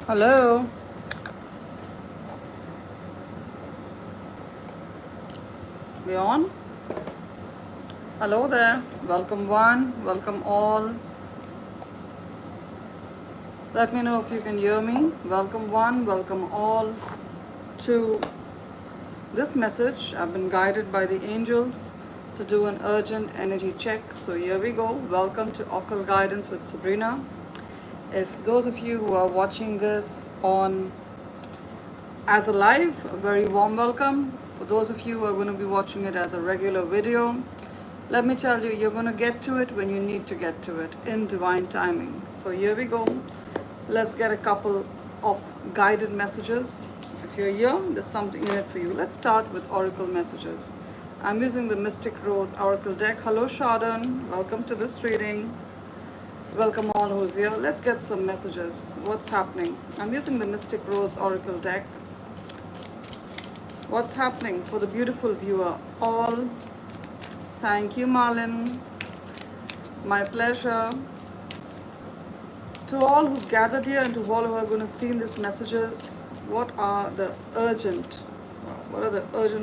Hello, we on? Hello there. Welcome one, welcome all. Let me know if you can hear me. Welcome one, welcome all to this message. I've been guided by the angels to do an urgent energy check. So here we go. Welcome to Occult Guidance with Sabrina. If those of you who are watching this on as a live, a very warm welcome. For those of you who are going to be watching it as a regular video, let me tell you, you're going to get to it when you need to get to it in divine timing. So here we go. Let's get a couple of guided messages. If you're here, there's something in it for you. Let's start with oracle messages. I'm using the Mystic Rose Oracle deck. Hello, Shardon. Welcome to this reading. Welcome all who's here. Let's get some messages. What's happening? I'm using the Mystic Rose Oracle deck. What's happening for the beautiful viewer? All. Thank you, Marlin. My pleasure. To all who gathered here and to all who are going to see in these messages, what are the urgent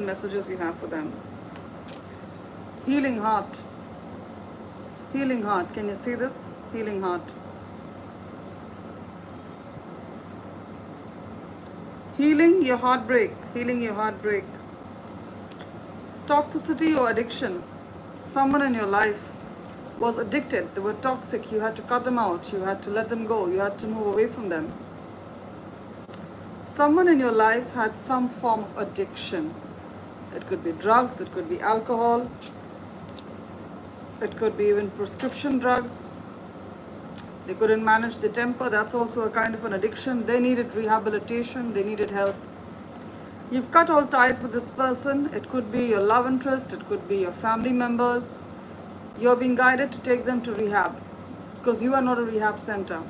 messages you have for them? Healing heart. Healing heart. Can you see this? Healing heart. Healing your heartbreak. Healing your heartbreak. Toxicity or addiction. Someone in your life was addicted. They were toxic. You had to cut them out. You had to let them go. You had to move away from them. Someone in your life had some form of addiction. It could be drugs. It could be alcohol. It could be even prescription drugs. They couldn't manage their temper. That's also a kind of an addiction. They needed rehabilitation. They needed help. You've cut all ties with this person. It could be your love interest. It could be your family members. You're being guided to take them to rehab because you are not a rehab center.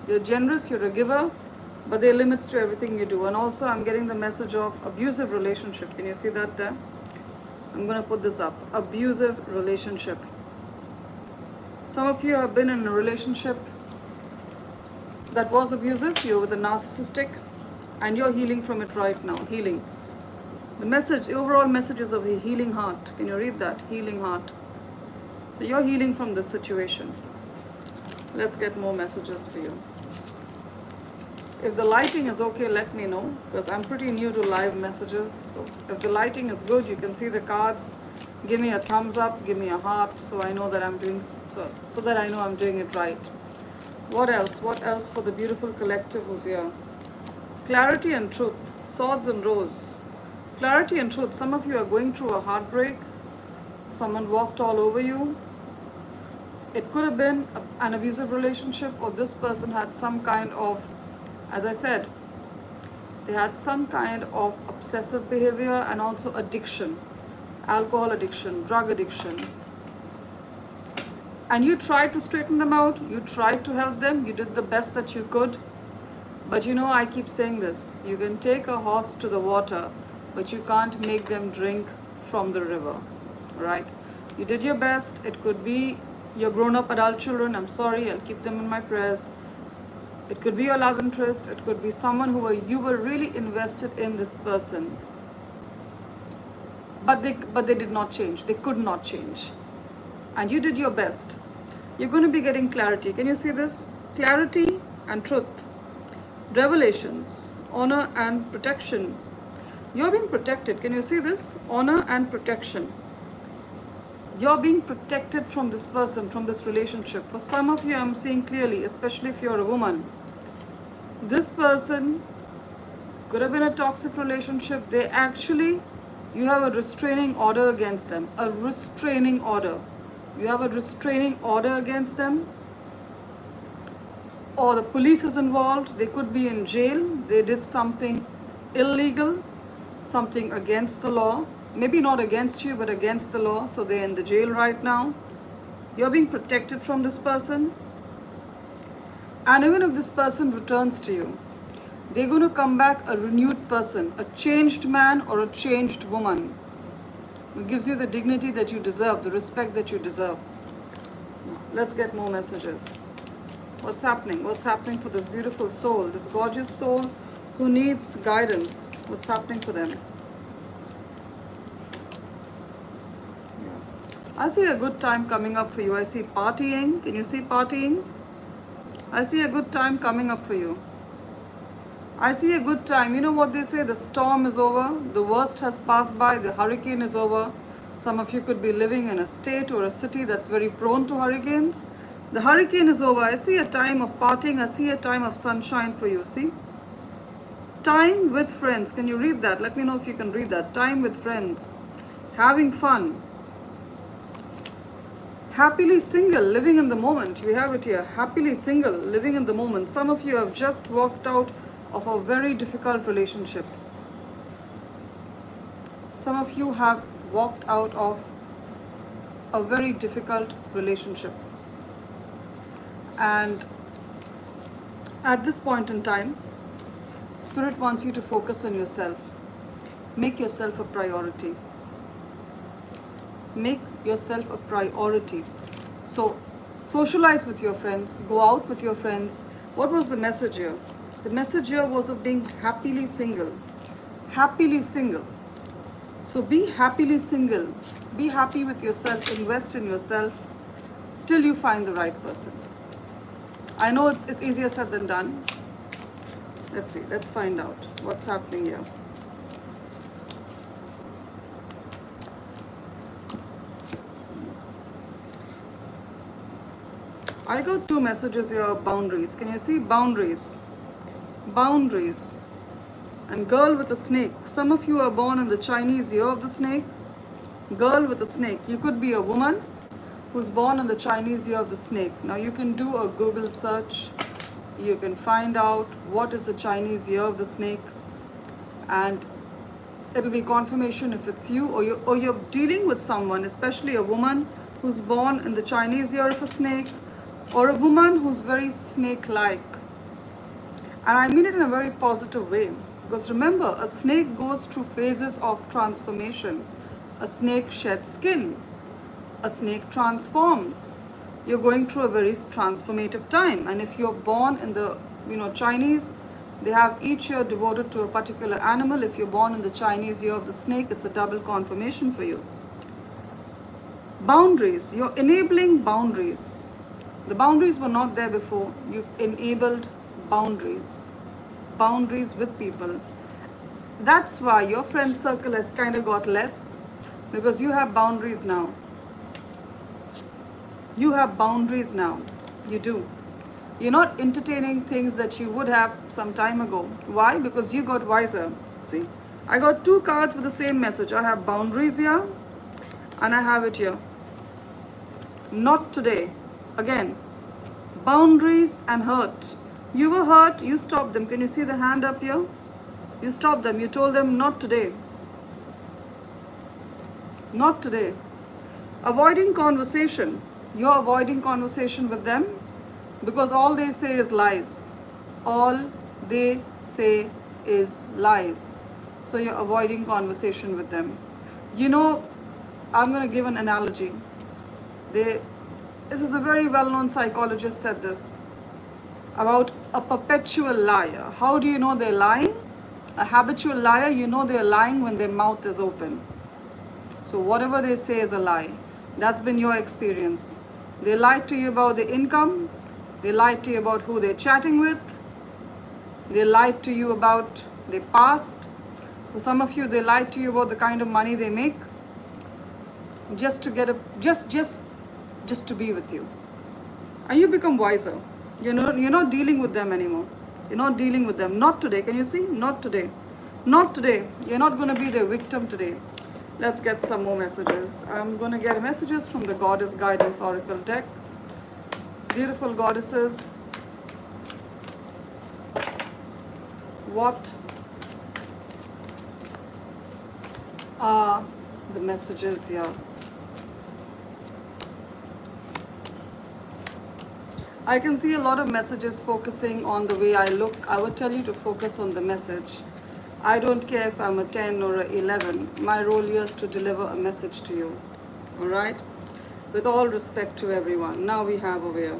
You're generous, you're a giver, but there are limits to everything you do. And also I'm getting the message of abusive relationship. Can you see that there? I'm going to put this up. Abusive relationship. Some of you have been in a relationship that was abusive. You're with a narcissistic and you're healing from it right now. Healing. The message, the overall message is of a healing heart. Can you read that? Healing heart. So you're healing from this situation. Let's get more messages for you. If the lighting is okay, let me know, because I'm pretty new to live messages. So if the lighting is good, you can see the cards. Give me a thumbs up, give me a heart, so I know that I'm doing so that I know I'm doing it right. What else? What else for the beautiful collective who's here? Clarity and truth. Swords and rose. Clarity and truth. Some of you are going through a heartbreak. Someone walked all over you. It could have been an abusive relationship, or this person had some kind of, as I said, they had some kind of obsessive behavior and also addiction, alcohol addiction, drug addiction. And you tried to straighten them out, you tried to help them, you did the best that you could. But you know, I keep saying this, you can take a horse to the water, but you can't make them drink from the river, right? You did your best. It could be your grown-up adult children. I'm sorry, I'll keep them in my prayers. It could be your love interest. It could be someone you were really invested in this person. But they did not change. They could not change. And you did your best. You're going to be getting clarity. Can you see this? Clarity and truth. Revelations, honor and protection. You're being protected. Can you see this? Honor and protection. You're being protected from this person, from this relationship. For some of you, I'm seeing clearly, especially if you're a woman. This person could have been a toxic relationship. You have a restraining order against them. A restraining order. You have a restraining order against them. Or the police is involved. They could be in jail. They did something illegal, something against the law. Maybe not against you, but against the law. So they're in the jail right now. You're being protected from this person. And even if this person returns to you, they're going to come back a renewed person, a changed man or a changed woman. It gives you the dignity that you deserve, the respect that you deserve. Let's get more messages. What's happening? What's happening for this beautiful soul, this gorgeous soul who needs guidance? What's happening for them? I see a good time coming up for you. I see partying. Can you see partying? I see a good time coming up for you. I see a good time. You know what they say? The storm is over. The worst has passed by. The hurricane is over. Some of you could be living in a state or a city that's very prone to hurricanes. The hurricane is over. I see a time of partying. I see a time of sunshine for you. See? Time with friends. Can you read that? Let me know if you can read that. Time with friends. Having fun. Happily single, living in the moment. You have it here. Happily single, living in the moment. Some of you have just walked out of a very difficult relationship. Some of you have walked out of a very difficult relationship. And at this point in time, Spirit wants you to focus on yourself. Make yourself a priority. Make yourself a priority. So, socialize with your friends, go out with your friends. What was the message here? The message here was of being happily single. Happily single. So be happily single. Be happy with yourself. Invest in yourself till you find the right person. I know it's easier said than done. Let's see. Let's find out what's happening here. I got two messages here of boundaries. Can you see? Boundaries. Boundaries. And girl with a snake. Some of you are born in the Chinese year of the snake. Girl with a snake. You could be a woman who's born in the Chinese year of the snake. Now you can do a Google search. You can find out what is the Chinese year of the snake. And it'll be confirmation if it's you or you're dealing with someone, especially a woman who's born in the Chinese year of a snake, or a woman who's very snake-like. And I mean it in a very positive way. Because remember, a snake goes through phases of transformation. A snake sheds skin. A snake transforms. You're going through a very transformative time. And if you're born in the, Chinese, they have each year devoted to a particular animal. If you're born in the Chinese year of the snake, it's a double confirmation for you. Boundaries. You're enabling boundaries. The boundaries were not there before. You've enabled boundaries. Boundaries with people. That's why your friend circle has kind of got less, because you have boundaries now. You have boundaries now. You do. You're not entertaining things that you would have some time ago. Why? Because you got wiser. See? I got two cards with the same message. I have boundaries here and I have it here. Not today. Again, boundaries and hurt. You were hurt, you stopped them. Can you see the hand up here? You stopped them. You told them, not today. Not today. Avoiding conversation. You're avoiding conversation with them because all they say is lies. All they say is lies. So you're avoiding conversation with them. I'm going to give an analogy. This is a very well-known psychologist said this about a perpetual liar. How do you know they're lying? A habitual liar, you know they're lying when their mouth is open. So whatever they say is a lie. That's been your experience. They lied to you about the income. They lied to you about who they're chatting with. They lied to you about their past. For some of you, they lied to you about the kind of money they make. Just to get just to be with you. And you become wiser. You're not dealing with them anymore. You're not dealing with them. Not today. Can you see? Not today. Not today. You're not going to be their victim today. Let's get some more messages. I'm going to get messages from the Goddess Guidance Oracle deck. Beautiful goddesses. What are the messages here? I can see a lot of messages focusing on the way I look. I would tell you to focus on the message. I don't care if I'm a 10 or a 11. My role here is to deliver a message to you. Alright? With all respect to everyone. Now we have over here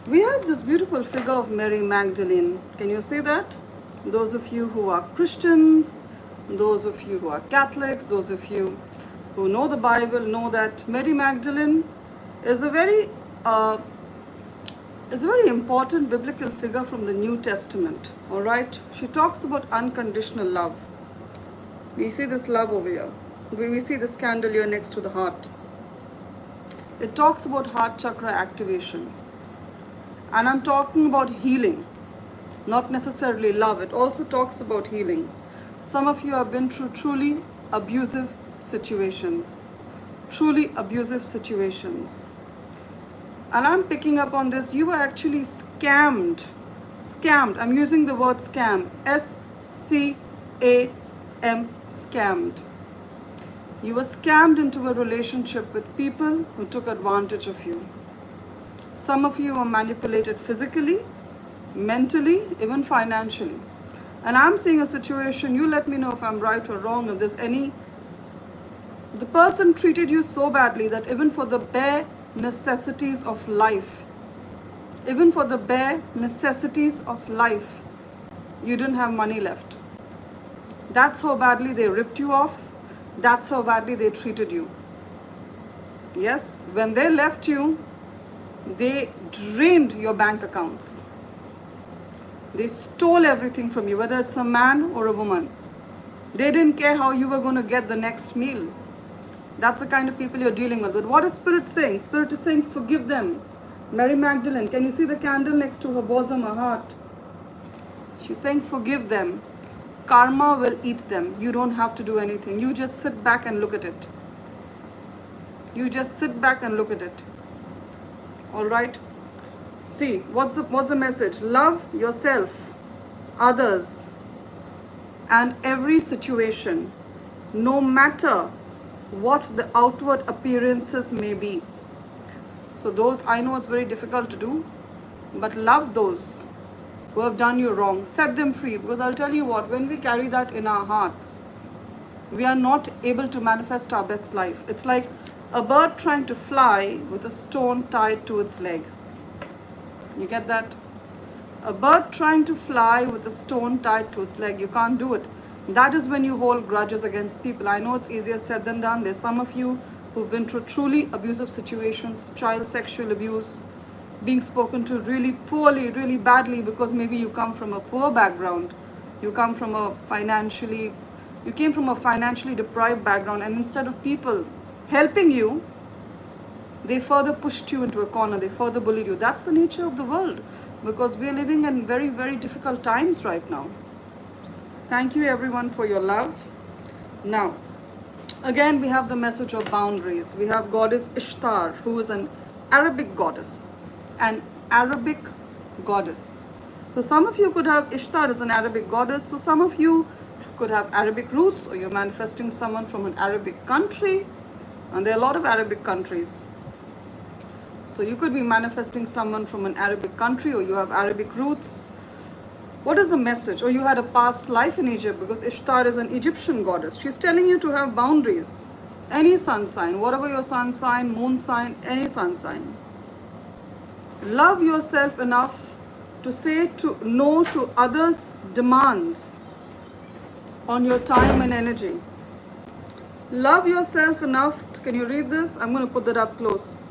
We have this beautiful figure of Mary Magdalene. Can you see that? Those of you who are Christians, those of you who are Catholics, those of you who know the Bible know that Mary Magdalene is a very important biblical figure from the New Testament. All right, she talks about unconditional love. We see this love over here. We see this candle here next to the heart. It talks about heart chakra activation. And I'm talking about healing, not necessarily love. It also talks about healing. Some of you have been through truly abusive situations. Truly abusive situations. And I'm picking up on this. You were actually scammed. Scammed. I'm using the word scam. S-C-A-M. Scammed. You were scammed into a relationship with people who took advantage of you. Some of you were manipulated physically, mentally, even financially. And I'm seeing a situation, you let me know if I'm right or wrong, if there's any, the person treated you so badly that even for the bare necessities of life, even for the bare necessities of life, you didn't have money left. That's how badly they ripped you off. That's how badly they treated you. Yes, when they left you, they drained your bank accounts. They stole everything from you, whether it's a man or a woman. They didn't care how you were going to get the next meal. That's the kind of people you're dealing with. But what is Spirit saying? Spirit is saying, forgive them. Mary Magdalene, can you see the candle next to her bosom, her heart? She's saying, forgive them. Karma will eat them. You don't have to do anything. You just sit back and look at it. You just sit back and look at it. All right? See, what's the message? Love yourself, others, and every situation, no matter what the outward appearances may be. So those, I know it's very difficult to do, but love those who have done you wrong. Set them free, because I'll tell you what, when we carry that in our hearts, we are not able to manifest our best life. It's like a bird trying to fly with a stone tied to its leg. You get that? A bird trying to fly with a stone tied to its leg. You can't do it. That is when you hold grudges against people. I know it's easier said than done. There's some of you who've been through truly abusive situations, child sexual abuse, being spoken to really poorly, really badly, because maybe you come from a poor background. You came from a financially deprived background, and instead of people helping you, they further pushed you into a corner. They further bullied you. That's the nature of the world, because we are living in very, very difficult times right now. Thank you everyone for your love. Now, again, we have the message of boundaries. We have goddess Ishtar, who is an Arabic goddess. An Arabic goddess. So some of you could have Ishtar as an Arabic goddess. So some of you could have Arabic roots, or you're manifesting someone from an Arabic country. And there are a lot of Arabic countries. So you could be manifesting someone from an Arabic country, or you have Arabic roots. What is the message? Or you had a past life in Egypt, because Ishtar is an Egyptian goddess. She's telling you to have boundaries. Any sun sign, whatever your sun sign, moon sign, any sun sign. Love yourself enough to say no to others' demands on your time and energy. Love yourself enough, can you read this? I'm going to put that up close.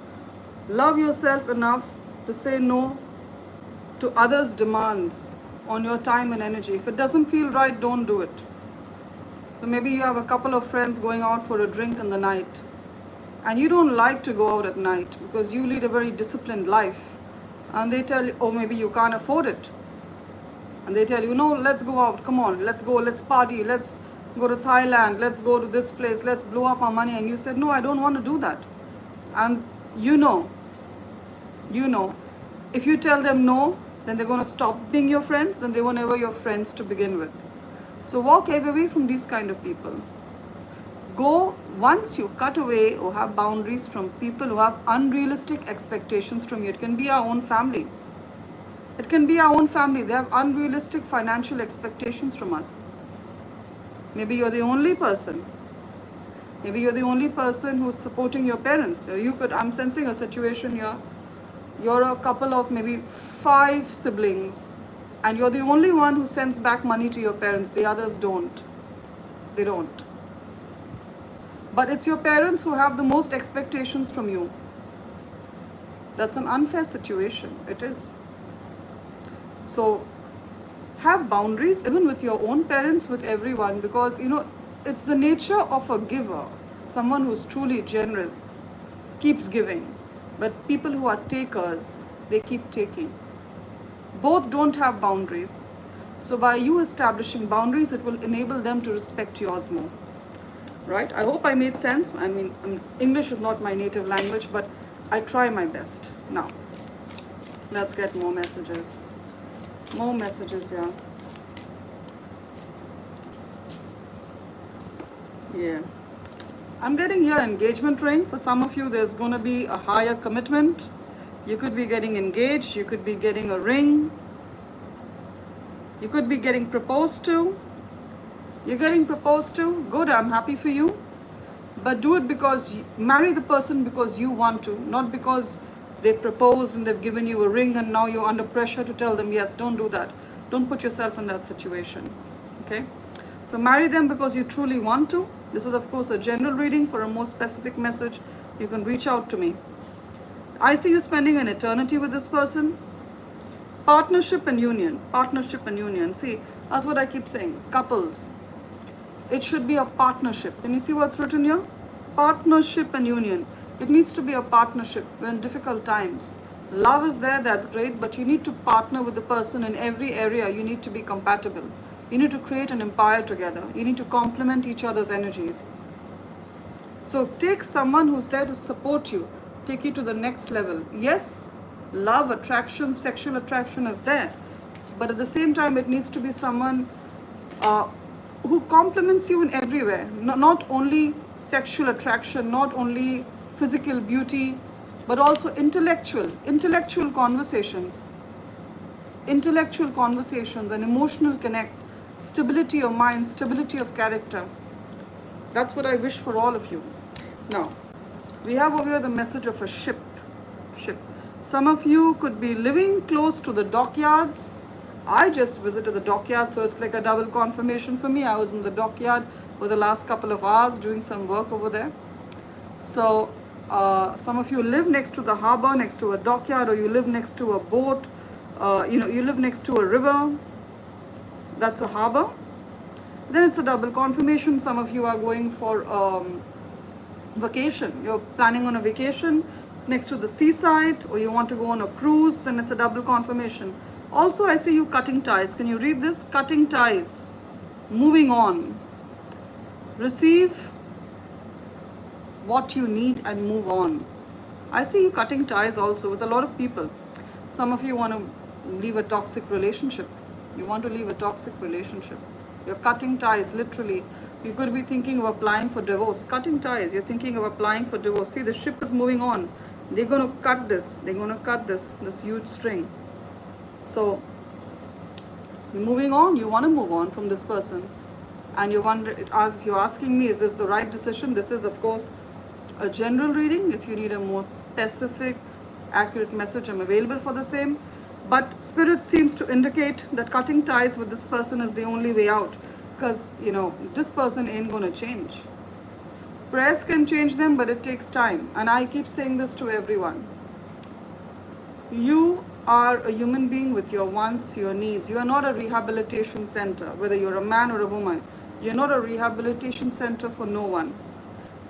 Love yourself enough to say no to others' demands on your time and energy. If it doesn't feel right, don't do it. So maybe you have a couple of friends going out for a drink in the night, and you don't like to go out at night because you lead a very disciplined life, and they tell you, oh, maybe you can't afford it. And they tell you, no, let's go out, come on, let's go, let's party, let's go to Thailand, let's go to this place, let's blow up our money. And you said, no, I don't want to do that. And you know, if you tell them no, then they're going to stop being your friends, then they were never your friends to begin with. So walk away from these kind of people. Go, once you cut away or have boundaries from people who have unrealistic expectations from you. It can be our own family. It can be our own family. They have unrealistic financial expectations from us. Maybe you're the only person. Maybe you're the only person who's supporting your parents. I'm sensing a situation here You're a couple of maybe 5 siblings, and you're the only one who sends back money to your parents. The others don't. They don't. But it's your parents who have the most expectations from you. That's an unfair situation. It is. So have boundaries even with your own parents, with everyone, because it's the nature of a giver. Someone who's truly generous keeps giving. But people who are takers, they keep taking. Both don't have boundaries. So by you establishing boundaries, it will enable them to respect yours more. Right? I hope I made sense. I mean, English is not my native language, but I try my best. Now, let's get more messages. More messages, yeah. Yeah. I'm getting here engagement ring. For some of you, there's going to be a higher commitment. You could be getting engaged. You could be getting a ring. You could be getting proposed to. You're getting proposed to. Good, I'm happy for you. But do it because marry the person because you want to, not because they proposed and they've given you a ring and now you're under pressure to tell them yes. Don't do that. Don't put yourself in that situation. Okay? So marry them because you truly want to. This is of course a general reading. For a more specific message, you can reach out to me. I see you spending an eternity with this person. Partnership and union. Partnership and union. See, that's what I keep saying. Couples. It should be a partnership. Can you see what's written here? Partnership and union. It needs to be a partnership in difficult times. Love is there, that's great, but you need to partner with the person in every area. You need to be compatible. You need to create an empire together. You need to complement each other's energies. So take someone who's there to support you, take you to the next level. Yes, love, attraction, sexual attraction is there, but at the same time, it needs to be someone who complements you in everywhere. Not only sexual attraction, not only physical beauty, but also intellectual conversations. Intellectual conversations and emotional connect, stability of mind, stability of character. That's what I wish for all of you. Now, we have over here the message of a ship. Some of you could be living close to the dockyards. I just visited the dockyard, so it's like a double confirmation for me. I was in the dockyard for the last couple of hours doing some work over there. So some of you live next to the harbor, next to a dockyard, or you live next to a boat. You live next to a river. That's a harbor. Then it's a double confirmation. Some of you are going for vacation. You're planning on a vacation next to the seaside, or you want to go on a cruise, then it's a double confirmation. Also, I see you cutting ties. Can you read this? Cutting ties. Moving on. Receive what you need and move on. I see you cutting ties also with a lot of people. Some of you want to leave a toxic relationship. You want to leave a toxic relationship. You're cutting ties, literally. You could be thinking of applying for divorce. Cutting ties. You're thinking of applying for divorce. See, the ship is moving on. They're going to cut this. They're going to cut this huge string. So, you're moving on. You want to move on from this person. And you wonder, if you're asking me, is this the right decision? This is, of course, a general reading. If you need a more specific, accurate message, I'm available for the same. But Spirit seems to indicate that cutting ties with this person is the only way out. Because, this person ain't going to change. Prayers can change them, but it takes time. And I keep saying this to everyone. You are a human being with your wants, your needs. You are not a rehabilitation center, whether you're a man or a woman. You're not a rehabilitation center for no one.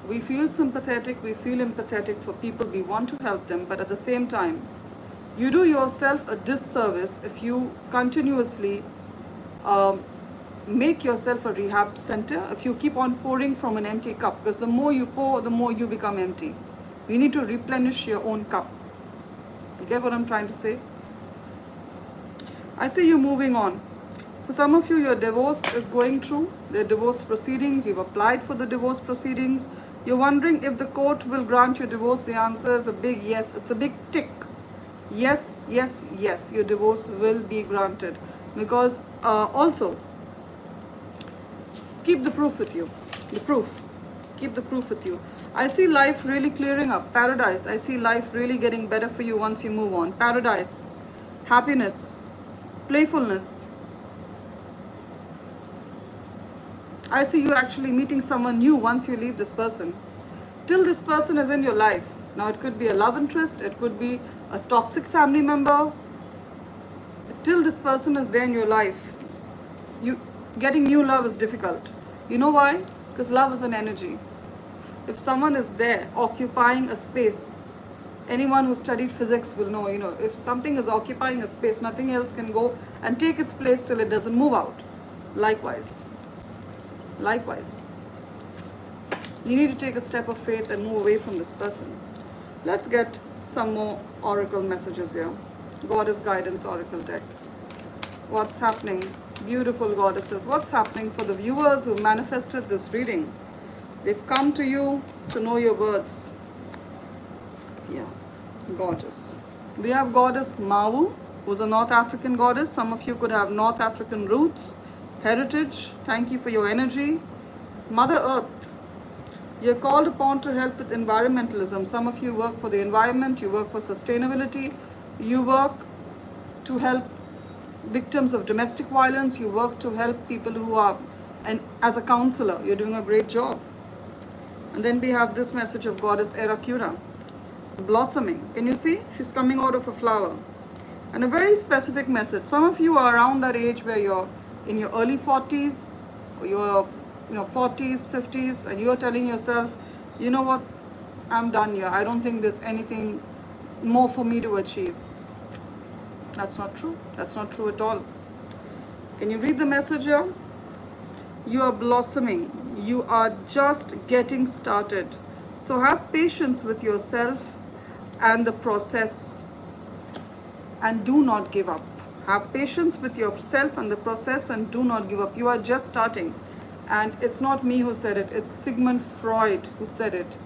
We feel sympathetic, we feel empathetic for people, we want to help them, but at the same time, you do yourself a disservice if you continuously make yourself a rehab center, if you keep on pouring from an empty cup, because the more you pour, the more you become empty. You need to replenish your own cup. You get what I'm trying to say? I see you moving on. For some of you, your divorce is going through, the divorce proceedings, you've applied for the divorce proceedings. You're wondering if the court will grant your divorce. The answer is a big yes. It's a big tick. Yes, yes, yes, your divorce will be granted. Because also, keep the proof with you. The proof. Keep the proof with you. I see life really clearing up. Paradise. I see life really getting better for you once you move on. Paradise. Happiness. Playfulness. I see you actually meeting someone new once you leave this person. Till this person is in your life. Now it could be a love interest, it could be a toxic family member. Till this person is there in your life, getting new love is difficult. You know why? Because love is an energy. If someone is there occupying a space, anyone who studied physics will know, if something is occupying a space, nothing else can go and take its place till it doesn't move out. Likewise. You need to take a step of faith and move away from this person. Let's get some more oracle messages here. Goddess Guidance Oracle deck. What's happening? Beautiful goddesses. What's happening for the viewers who manifested this reading? They've come to you to know your words. Yeah, gorgeous. We have Goddess Mawu, who's a North African goddess. Some of you could have North African roots, heritage. Thank you for your energy. Mother Earth. You're called upon to help with environmentalism. Some of you work for the environment, you work for sustainability, you work to help victims of domestic violence, you work to help people who are, and as a counselor, you're doing a great job. And then we have this message of Goddess Erakura, blossoming. Can you see? She's coming out of a flower. And a very specific message. Some of you are around that age where you're in your early 40s, or you're 40s, 50s, and you're telling yourself, you know what, I'm done here. I don't think there's anything more for me to achieve. That's not true. That's not true at all. Can you read the message here? You are blossoming. You are just getting started. So have patience with yourself and the process, and do not give up. Have patience with yourself and the process, and do not give up. You are just starting. And it's not me who said it, it's Sigmund Freud who said it.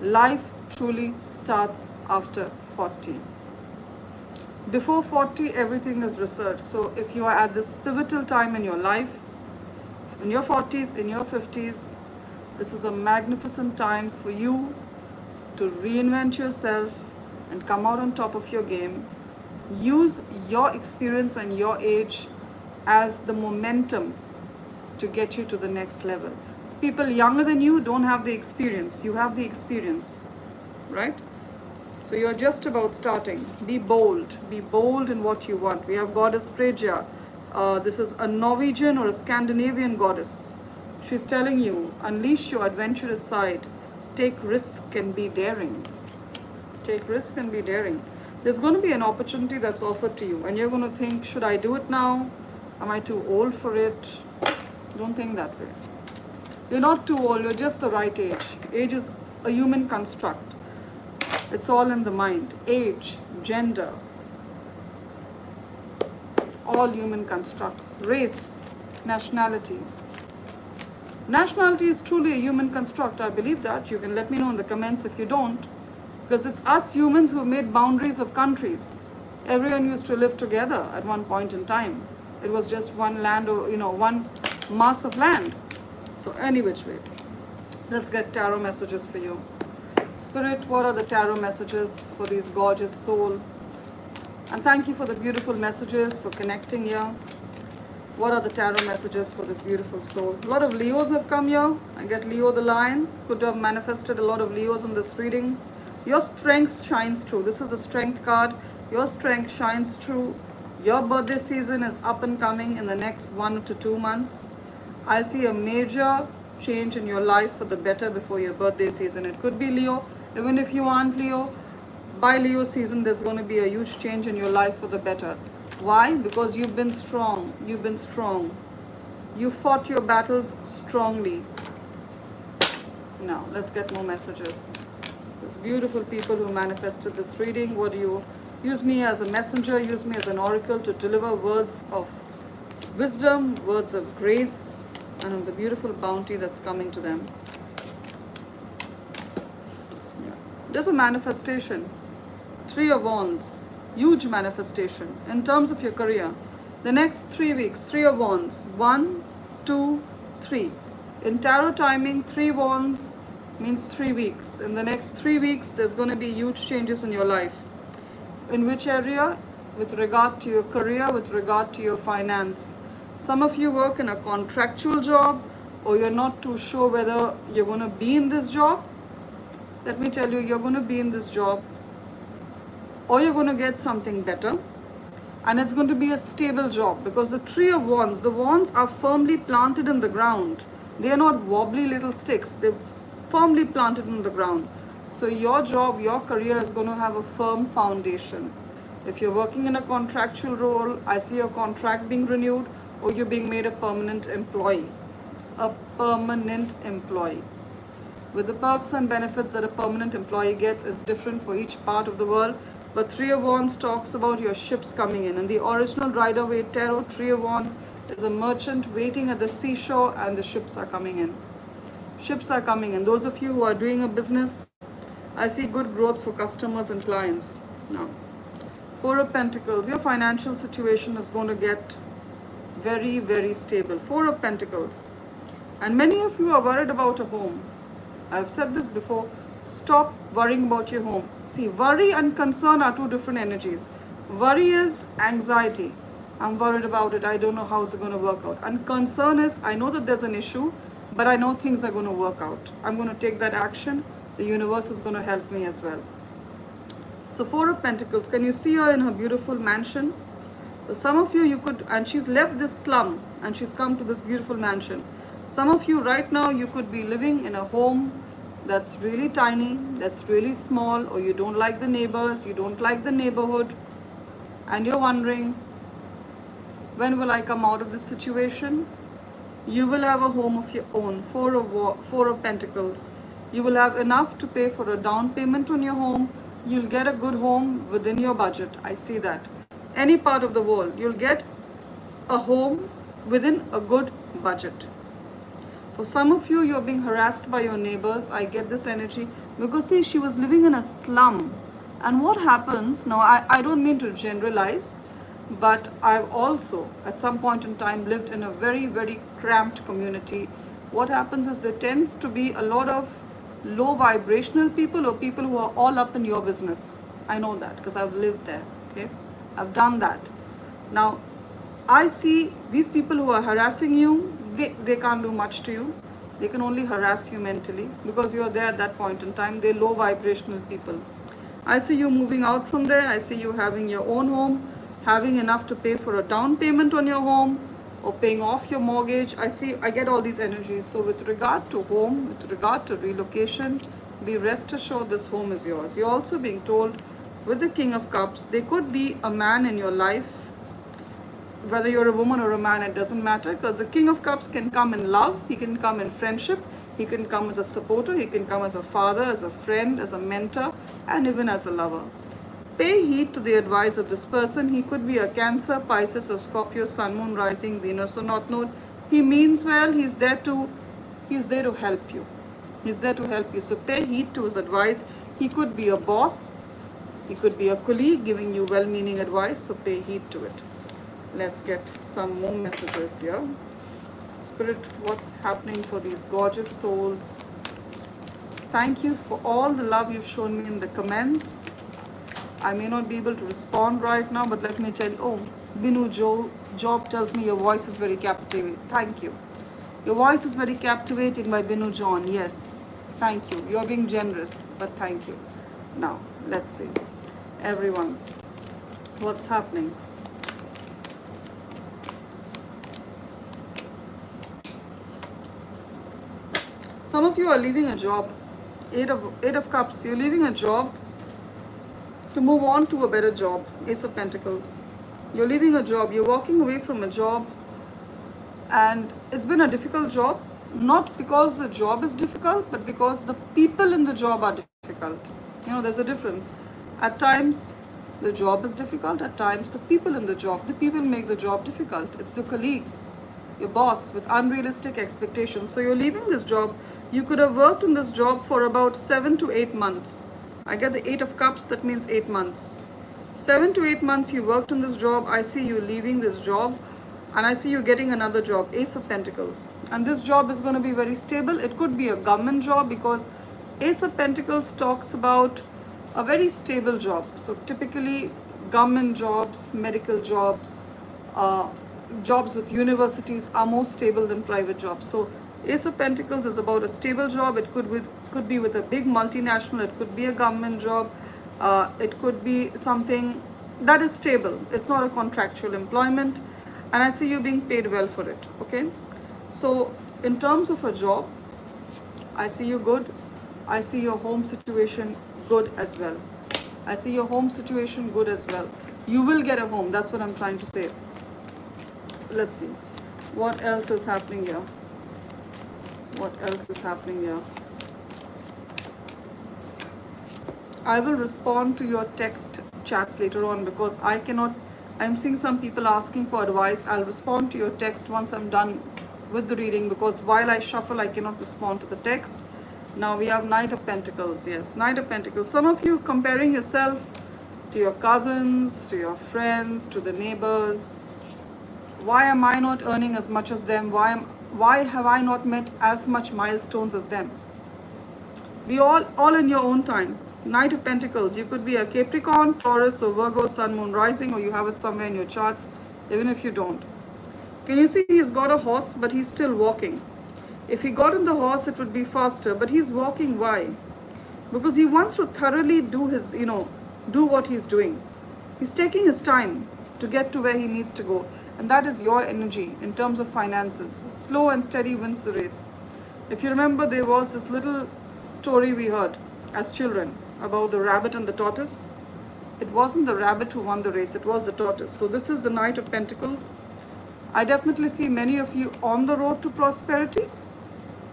Life truly starts after 40. Before 40, everything is research. So if you are at this pivotal time in your life, in your 40s, in your 50s, this is a magnificent time for you to reinvent yourself and come out on top of your game. Use your experience and your age as the momentum to get you to the next level. People younger than you don't have the experience. You have the experience, right? So you're just about starting. Be bold. Be bold in what you want. We have Goddess Freya. This is a Norwegian or a Scandinavian goddess. She's telling you, unleash your adventurous side. Take risk and be daring. Take risk and be daring. There's going to be an opportunity that's offered to you, and you're going to think, should I do it now? Am I too old for it? Don't think that way. You're not too old, you're just the right age. Age is a human construct. It's all in the mind. Age, gender, all human constructs. Race, nationality. Nationality is truly a human construct. I believe that. You can let me know in the comments if you don't. Because it's us humans who made boundaries of countries. Everyone used to live together at one point in time. It was just one land, or one mass of land. So any which way, let's get tarot messages for you. Spirit, what are the tarot messages for these gorgeous soul? And thank you for the beautiful messages, for connecting here. What are the tarot messages for this beautiful soul? A lot of Leos have come here. I get Leo the Lion. Could have manifested a lot of Leos in this reading. Your strength shines through. This is the strength card. Your strength shines through. Your birthday season is up and coming in the next 1 to 2 months. I see a major change in your life for the better before your birthday season. It could be Leo. Even if you aren't Leo, by Leo season, there's going to be a huge change in your life for the better. Why? Because you've been strong. You've been strong. You fought your battles strongly. Now, let's get more messages. There's beautiful people who manifested this reading. What do you use me as a messenger? Use me as an oracle to deliver words of wisdom, words of grace, and of the beautiful bounty that's coming to them. Yeah. There's a manifestation. 3 of Wands. Huge manifestation in terms of your career. The next 3 weeks, 3 of Wands. 1, 2, 3. In tarot timing, 3 Wands means 3 weeks. In the next 3 weeks, there's going to be huge changes in your life. In which area? With regard to your career, with regard to your finance. Some of you work in a contractual job, or you're not too sure whether you're going to be in this job. Let me tell you, you're going to be in this job, or you're going to get something better. And it's going to be a stable job, because the tree of wands, the wands are firmly planted in the ground. They are not wobbly little sticks. They're firmly planted in the ground. So your job, your career is going to have a firm foundation. If you're working in a contractual role, I see your contract being renewed, or you're being made a permanent employee. A permanent employee. With the perks and benefits that a permanent employee gets, it's different for each part of the world. But Three of Wands talks about your ships coming in. In the original Rider-Waite Tarot, Three of Wands is a merchant waiting at the seashore, and the ships are coming in. Ships are coming in. Those of you who are doing a business, I see good growth for customers and clients. Now, Four of Pentacles, your financial situation is going to get very, very stable. Four of Pentacles. And many of you are worried about a home. I've said this before. Stop worrying about your home. See, worry and concern are two different energies. Worry is anxiety. I'm worried about it. I don't know how it's going to work out. And concern is, I know that there's an issue, but I know things are going to work out. I'm going to take that action. The universe is going to help me as well. So Four of Pentacles, can you see her in her beautiful mansion? So some of you could, and she's left this slum and she's come to this beautiful mansion. Some of you right now, you could be living in a home that's really tiny, that's really small, or you don't like the neighbors, you don't like the neighborhood, and you're wondering, when will I come out of this situation? You will have a home of your own. Four of Pentacles. You will have enough to pay for a down payment on your home. You'll get a good home within your budget. I see that. Any part of the world, you'll get a home within a good budget. For some of you, you're being harassed by your neighbors. I get this energy. Because see, she was living in a slum. And what happens, now I don't mean to generalize, but I've also, at some point in time, lived in a very, very cramped community. What happens is there tends to be a lot of low vibrational people, or people who are all up in your business. I know that because I've lived there. Okay, I've done that. Now, I see these people who are harassing you, they can't do much to you. They can only harass you mentally because you're there at that point in time. They're low vibrational people. I see you moving out from there. I see you having your own home, having enough to pay for a down payment on your home, or paying off your mortgage. I get all these energies. So with regard to home, with regard to relocation, be rest assured this home is yours. You're also being told with the King of Cups, there could be a man in your life. Whether you're a woman or a man, it doesn't matter, because the King of Cups can come in love, he can come in friendship, he can come as a supporter, he can come as a father, as a friend, as a mentor, and even as a lover. Pay heed to the advice of this person. He could be a Cancer, Pisces, or Scorpio, Sun, Moon, Rising, Venus, or North Node. He means well. He's there to help you. He's there to help you. So pay heed to his advice. He could be a boss. He could be a colleague giving you well-meaning advice. So pay heed to it. Let's get some more messages here. Spirit, what's happening for these gorgeous souls? Thank you for all the love you've shown me in the comments. I may not be able to respond right now, but let me tell you, oh, Binu Job tells me your voice is very captivating. Thank you. Your voice is very captivating by Binu John. Yes, thank you. You're being generous, but thank you. Now, let's see. Everyone, what's happening? Some of you are leaving a job. Eight of Cups. You're leaving a job to move on to a better job. Ace of Pentacles. You're leaving a job. You're walking away from a job, and it's been a difficult job. Not because the job is difficult, but because the people in the job are difficult. You know, there's a difference. At times, the job is difficult. At times, the people in the job, the people make the job difficult. It's the colleagues, your boss with unrealistic expectations. So you're leaving this job. You could have worked in this job for about 7 to 8 months. I get the 8 of Cups, that means 8 months. 7 to 8 months you worked in this job. I see you leaving this job, and I see you getting another job, Ace of Pentacles. And this job is going to be very stable. It could be a government job, because Ace of Pentacles talks about a very stable job. So typically government jobs, medical jobs, uh, jobs with universities are more stable than private jobs. So Ace of Pentacles is about a stable job. It could be with a big multinational. It could be a government job. It could be something that is stable. It's not a contractual employment. And I see you being paid well for it. Okay. So in terms of a job, I see you good. I see your home situation good as well. I see your home situation good as well. You will get a home. That's what I'm trying to say. Let's see. What else is happening here? What else is happening here? I will respond to your text chats later on because I'm seeing some people asking for advice. I'll respond to your text once I'm done with the reading, because while I shuffle, I cannot respond to the text. Now we have Knight of Pentacles. Yes, Knight of Pentacles. Some of you comparing yourself to your cousins, to your friends, to the neighbors. Why am I not earning as much as them? Why have I not met as much milestones as them? We all in your own time. Knight of Pentacles. You could be a Capricorn, Taurus, or Virgo, Sun, Moon, Rising, or you have it somewhere in your charts, even if you don't. Can you see he's got a horse, but he's still walking? If he got on the horse, it would be faster, but he's walking. Why? Because he wants to thoroughly do his, do what he's doing. He's taking his time to get to where he needs to go. And that is your energy in terms of finances. Slow and steady wins the race. If you remember, there was this little story we heard as children about the rabbit and the tortoise. It wasn't the rabbit who won the race, it was the tortoise. So this is the Knight of Pentacles. I definitely see many of you on the road to prosperity,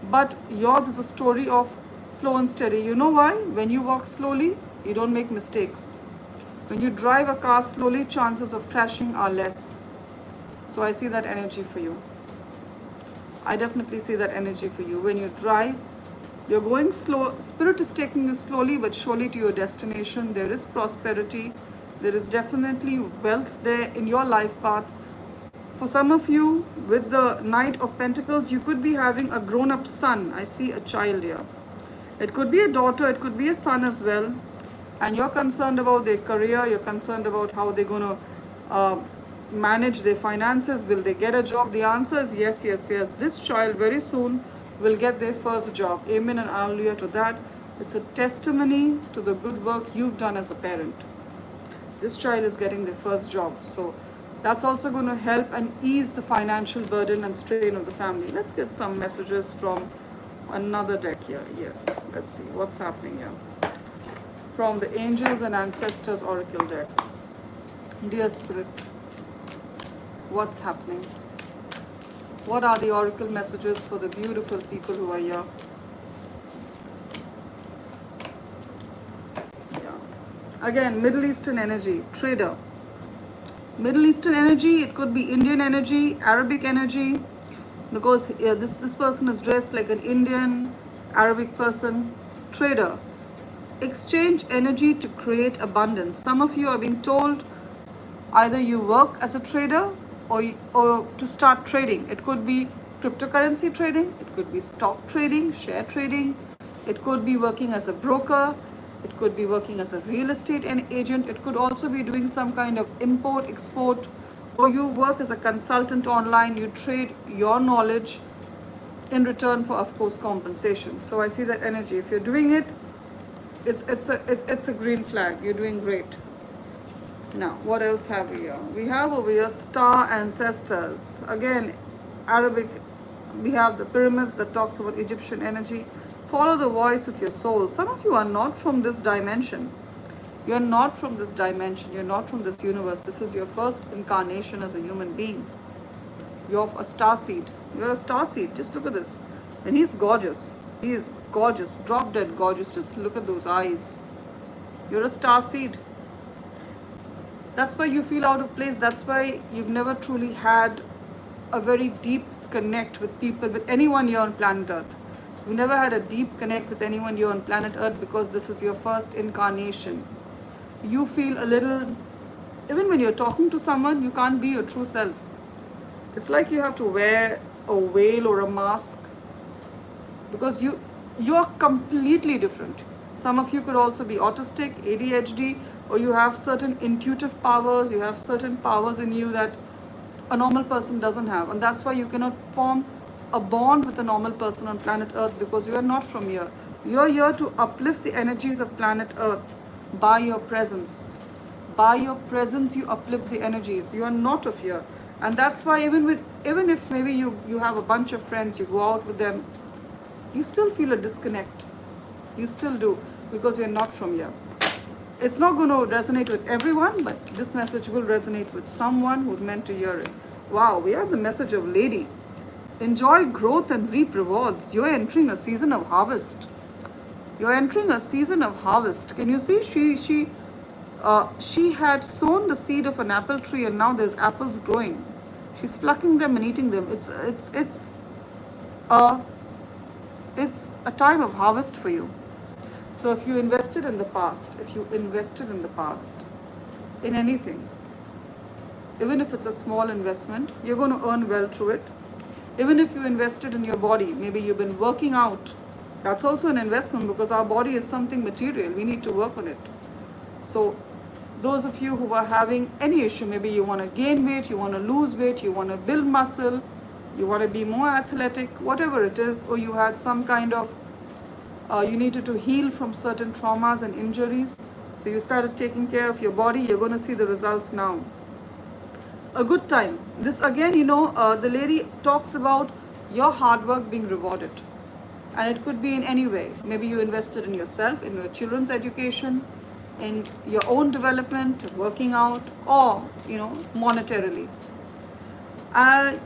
but yours is a story of slow and steady. You know why? When you walk slowly, you don't make mistakes. When you drive a car slowly, chances of crashing are less. So I see that energy for you. I definitely see that energy for you. When you drive, you're going slow. Spirit is taking you slowly but surely to your destination. There is prosperity. There is definitely wealth there in your life path. For some of you, with the Knight of Pentacles, you could be having a grown-up son. I see a child here. It could be a daughter, it could be a son as well. And you're concerned about their career, you're concerned about how they're going to manage their finances. Will they get a job? The answer is yes, yes, yes. This child very soon will get their first job. Amen and hallelujah to that. It's a testimony to the good work you've done as a parent. This child is getting their first job. So that's also going to help and ease the financial burden and strain of the family. Let's get some messages from another deck here. Yes, let's see what's happening here. From the Angels and Ancestors Oracle deck. Dear Spirit, what's happening? What are the Oracle messages for the beautiful people who are here? Yeah. Again, Middle Eastern energy, trader. Middle Eastern energy, it could be Indian energy, Arabic energy, because this person is dressed like an Indian, Arabic person. Trader. Exchange energy to create abundance. Some of you are being told either you work as a trader or to start trading. It could be cryptocurrency trading, it could be stock trading, share trading, it could be working as a broker, it could be working as a real estate agent, it could also be doing some kind of import, export, or you work as a consultant online, you trade your knowledge in return for, of course, compensation. So I see that energy. If you're doing it, it's a green flag. You're doing great. Now, what else have we here? We have over here star ancestors. Again, Arabic, we have the pyramids that talks about Egyptian energy. Follow the voice of your soul. Some of you are not from this dimension. You're not from this dimension. You're not from this universe. This is your first incarnation as a human being. You're a star seed. You're a star seed. Just look at this. And he's gorgeous. He is gorgeous. Drop dead gorgeous. Just look at those eyes. You're a star seed. That's why you feel out of place. That's why you've never truly had a very deep connect with people, with anyone here on planet Earth. You've never had a deep connect with anyone here on planet Earth because this is your first incarnation. You feel a little, even when you're talking to someone, you can't be your true self. It's like you have to wear a veil or a mask because You're completely different. Some of you could also be autistic, ADHD, or you have certain intuitive powers, you have certain powers in you that a normal person doesn't have. And that's why you cannot form a bond with a normal person on planet Earth, because you are not from here. You're here to uplift the energies of planet Earth by your presence. By your presence, you uplift the energies. You are not of here. And that's why even if maybe you have a bunch of friends, you go out with them, you still feel a disconnect. You still do, because you're not from here. It's not going to resonate with everyone, but this message will resonate with someone who's meant to hear it. Wow, we have the message of Lady. Enjoy growth and reap rewards. You're entering a season of harvest. You're entering a season of harvest. Can you see? She had sown the seed of an apple tree, and now there's apples growing. She's plucking them and eating them. It's a time of harvest for you. So if you invested in the past, in anything, even if it's a small investment, you're going to earn well through it. Even if you invested in your body, maybe you've been working out, that's also an investment, because our body is something material. We need to work on it. So those of you who are having any issue, maybe you want to gain weight, you want to lose weight, you want to build muscle, you want to be more athletic, whatever it is, or you had some kind of, you needed to heal from certain traumas and injuries. So you started taking care of your body, you're going to see the results now. A good time. This again, the lady talks about your hard work being rewarded. And it could be in any way. Maybe you invested in yourself, in your children's education, in your own development, working out, or, monetarily. I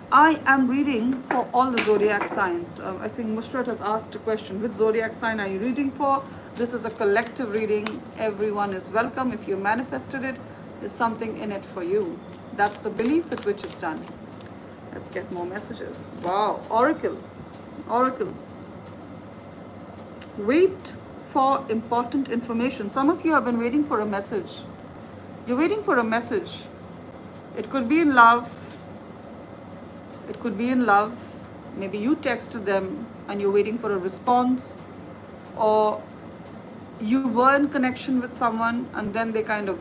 am reading for all the zodiac signs. I think Mushrat has asked a question. Which zodiac sign are you reading for? This is a collective reading. Everyone is welcome. If you manifested it, there's something in it for you. That's the belief with which it's done. Let's get more messages. Wow. Oracle. Wait for important information. Some of you have been waiting for a message. You're waiting for a message. It could be in love. Maybe you texted them and you're waiting for a response, or you were in connection with someone and then they kind of,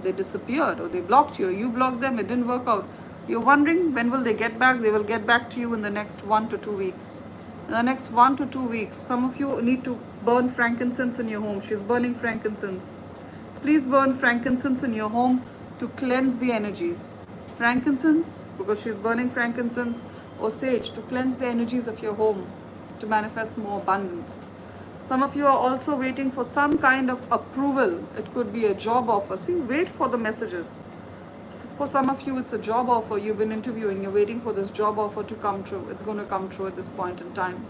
they disappeared, or they blocked you, or you blocked them, it didn't work out. You're wondering when will they get back? They will get back to you in the next 1 to 2 weeks. In the next 1 to 2 weeks, some of you need to burn frankincense in your home. She's burning frankincense. Please burn frankincense in your home to cleanse the energies. Frankincense, because she's burning frankincense, or sage, to cleanse the energies of your home, to manifest more abundance. Some of you are also waiting for some kind of approval. It could be a job offer. See, wait for the messages. For some of you, it's a job offer. You've been interviewing. You're waiting for this job offer to come true. It's going to come true at this point in time.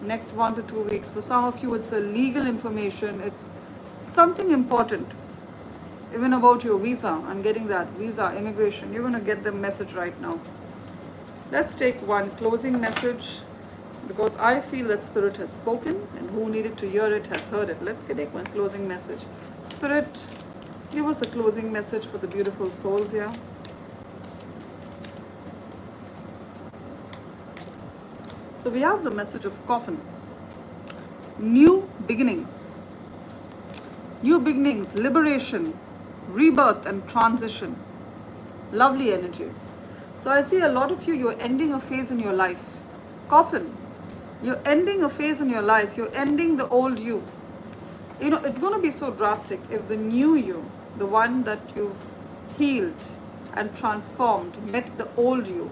Next 1 to 2 weeks. For some of you, it's a legal information. It's something important. Even about your visa. I'm getting that. Visa, immigration. You're going to get the message right now. Let's take one closing message, because I feel that Spirit has spoken, and who needed to hear it has heard it. Let's take one closing message. Spirit, give us a closing message for the beautiful souls here. So we have the message of coffin. New beginnings. New beginnings, liberation, rebirth and transition. Lovely energies. So I see a lot of you, you're ending a phase in your life. Coffin. You're ending a phase in your life. You're ending the old you. It's going to be so drastic if the new you, the one that you've healed and transformed, met the old you.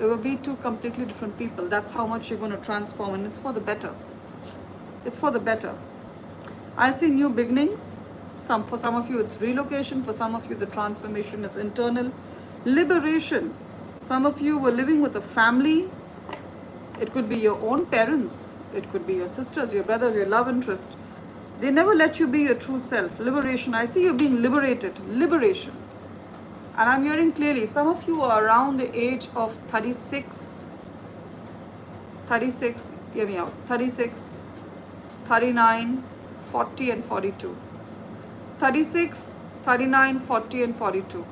It will be two completely different people. That's how much you're going to transform, and it's for the better. It's for the better. I see new beginnings. For some of you, it's relocation. For some of you, the transformation is internal. Liberation. Some of you were living with a family. It could be your own parents. It could be your sisters, your brothers, your love interest. They never let you be your true self. Liberation. I see you being liberated. Liberation. And I'm hearing clearly, some of you are around the age of 36, hear me out, 36, 39, 40 and 42. 36, 39, 40 and 42.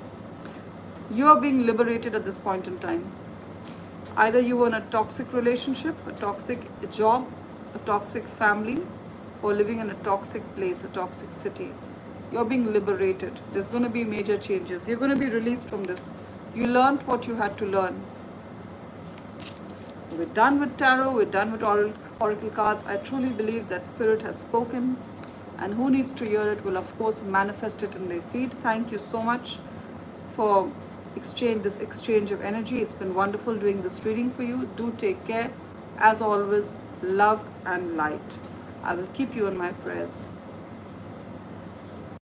You are being liberated at this point in time. Either you were in a toxic relationship, a toxic job, a toxic family, or living in a toxic place, a toxic city. You're being liberated. There's going to be major changes. You're going to be released from this. You learned what you had to learn. We're done with tarot, we're done with oracle cards. I truly believe that Spirit has spoken, and who needs to hear it will, of course, manifest it in their feed. Thank you so much for this exchange of energy. It's been wonderful doing this reading for you. Do take care. As always, love and light. I will keep you in my prayers.